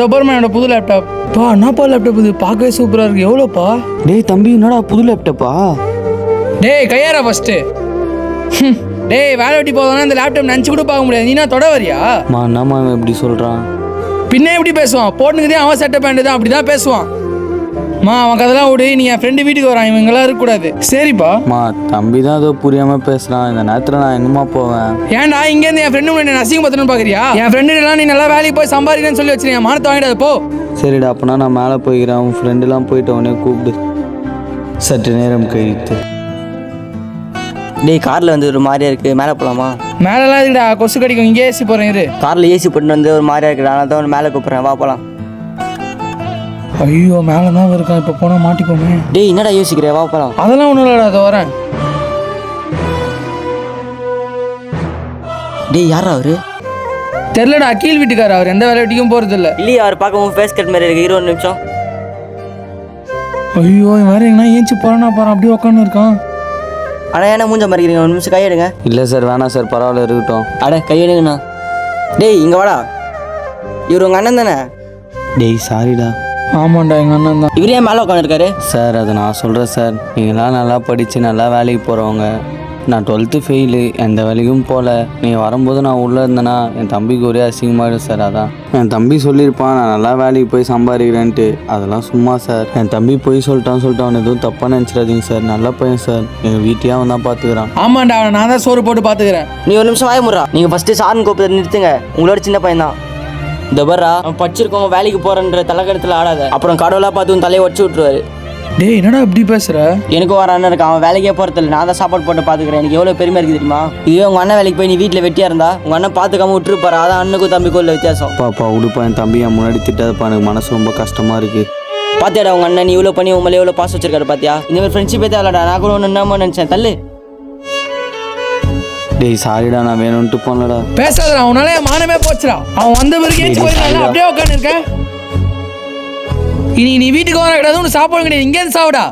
தோபர்மா என்னோட புது லேப்டாப். பா என்னப்பா லேப்டாப் இது பார்க்கவே சூப்பராக இருக்கு. எவ்வளோப்பா? டேய் தம்பி என்னடா புது லேப்டாப்பா? டேய் கையாரா ஃபஸ்ட்டு. டேய் வேலை வெட்டி போதானா இந்த லேப்டாப் நினச்சி கூட பார்க்க முடியாது. நீனா தொட வரியா? என்னம்மா எப்படி சொல்கிறான்? பின்ன எப்படி பேசுவான்? போட்டுக்குதே அவன் சட்டை பேண்ட் தான் அப்படி தான் பேசுவான். அவன் கதெல்லாம் விடு. நீ என் ஃப்ரெண்டு வீட்டுக்கு வரான். இவங்கெல்லாம் இருக்கக்கூடாது. சரிப்பா. தம்பி தான் ஏதோ புரியாமல் பேசுகிறான். இந்த நேரத்தில் நான் எங்கம்மா போவேன்? ஏன்டா இங்கேருந்து என் ஃப்ரெண்டு முன்னாடி அசிங்க பத்தணும்னு பார்க்குறியா? என் ஃப்ரெண்டுலாம் நீ நல்லா வேலைக்கு போய் சம்பாதிக்கிறேன்னு சொல்லி வச்சிருக்கேன். மானத்தை வாங்கிடாது போ. சரிடா அப்போனா நான் மேலே போய்க்கிறேன். உன் ஃப்ரெண்டுலாம் போயிட்டு உடனே கூப்பிடு. சற்று நேரம் கழித்து. டேய் காரில் வந்து ஒரு மாதிரியா இருக்குது, மேலே போகலாமா? மேலெல்லாம் இருக்குடா, கொசு கடிக்கும். இங்கே ஏசி போகிறேன் இரு. காரில் ஏசி போட்டு வந்து ஒரு மாதிரியா இருக்குது, அதனால தான் மேலே கூப்பிட்றேன், வா போகலாம். ஐயோ மேலே தான் இருக்கான். இப்போ போனால் மாட்டிப்போமே. டேய் என்னடா யோசிக்கிறேன், வா போகலாம். அதெல்லாம் ஒன்றும் இல்லைடா, அதை வரேன். டேய் யாரா அவரு? தெரிலடா, கீழ் வீட்டுக்காரர். அவர் எந்த வேலை வெட்டிக்கும் போகிறது இல்லை. இல்லையா, அவர் பார்க்கவும் ஃபேஸ் கட் மாதிரி இருக்கு. 20 நிமிஷம். ஐயோ வேற எங்கன்னா ஏஞ்சி போகிறானா பாரு, அப்படியே உட்காந்து இருக்கான். ஆனால் ஏன்னா மூஞ்ச மறைக்கிறீங்க, 1 நிமிஷம் கையெடுங்க. இல்லை சார் வேணாம் சார், பரவாயில்ல இருக்கட்டும். அட கையெடுங்கண்ணா. டேய் இங்கே வாடா, இவர் உங்கள் அண்ணன் தானே? டேய் சாரிடா. ஆமாண்டா எங்கள் அண்ணன் தான். இவர் ஏன் மேலே உட்காந்துருக்காரு? சார் அதை நான் சொல்கிறேன் சார். நீங்களாம் நல்லா படித்து நல்லா வேலைக்கு போகிறவங்க. நான் 12th ஃபெயிலு, எந்த வேலைக்கும் போகல. நீங்கள் வரும்போது நான் உள்ளே இருந்தேன்னா என் தம்பிக்கு ஒரே அசிங்கமாகிடும் சார். அதான் என் தம்பி சொல்லியிருப்பான் நான் நல்லா வேலைக்கு போய் சம்பாதிக்கிறேன்ட்டு. அதெல்லாம் சும்மா சார். என் தம்பி போய் சொல்லிட்டான் அவன் எதுவும் தப்பாக நினச்சிடாதீங்க சார். நல்ல பையன் சார். எங்கள் வீட்டையே அவன் தான் பார்த்துக்கிறான். ஆமாண்டா, அவனை நான் தான் சோறு போட்டு பார்த்துக்கிறேன். நீ 1 நிமிஷம் வாய முறா. நீங்கள் ஃபஸ்ட்டு சார்னு கூப்பிட்டு நிறுத்துங்க. உங்களோட சின்ன பையன் தான். இந்த பர்ரா, அவன் படிச்சிருக்கவங்க வேலைக்கு போகிறன்ற தலைக்கடத்தில் ஆடாத. அப்புறம் கடவுளாக பார்த்து உன் தலையை உடச்சி விட்ருவாரு. டேய் என்னடா இப்படி பேசுற? எனக்கும் வர அண்ணன் இருக்கான். அவன் வேலைக்கே போகிறதில்ல, நான் தான் சாப்பாடு போட்டு பார்த்துக்கிறேன். எனக்கு எவ்வளோ பெருமை இருக்குது தெரியுமா? இதே உங்கள் அண்ணன் வேலைக்கு போய் நீ வீட்டில் வெட்டியாக இருந்தா உங்கள் அண்ணன் பார்த்துக்காம விட்டுருப்பாரு. அதான் அண்ணனுக்கும் தம்பிக்கும் உள்ள வித்தியாசம். பாப்பா உடுப்பா, என் தம்பி என் முன்னாடி திட்டாதப்பா. எனக்கு மனசு ரொம்ப கஷ்டமாக இருக்குது. பார்த்தியாடா உங்கள் அண்ணன் நீ இவ்வளோ பண்ணி உங்க மேலே எவ்வளோ பாசம் வச்சிருக்காரு பார்த்தியா? இந்த மாதிரி ஃப்ரெண்ட்ஷிப்பே தேவைடா. நான் கூட ஒன்று என்னமோ நினச்சேன். தள்ளு. டேய் சாரிடா, நான் வேணும்ட்டு போனடா. பேசாதடா, அவனால என் மானமே போச்சுடா. அவன் வந்த பிறகு ஏஞ்சி போயிருந்தால அப்படியே உட்காந்து இருக்க. இனி நீ வீட்டுக்கு வர கிடையாது, உனக்கு சாப்பாடு கிடையாது. இங்கேருந்து சாப்பிடா.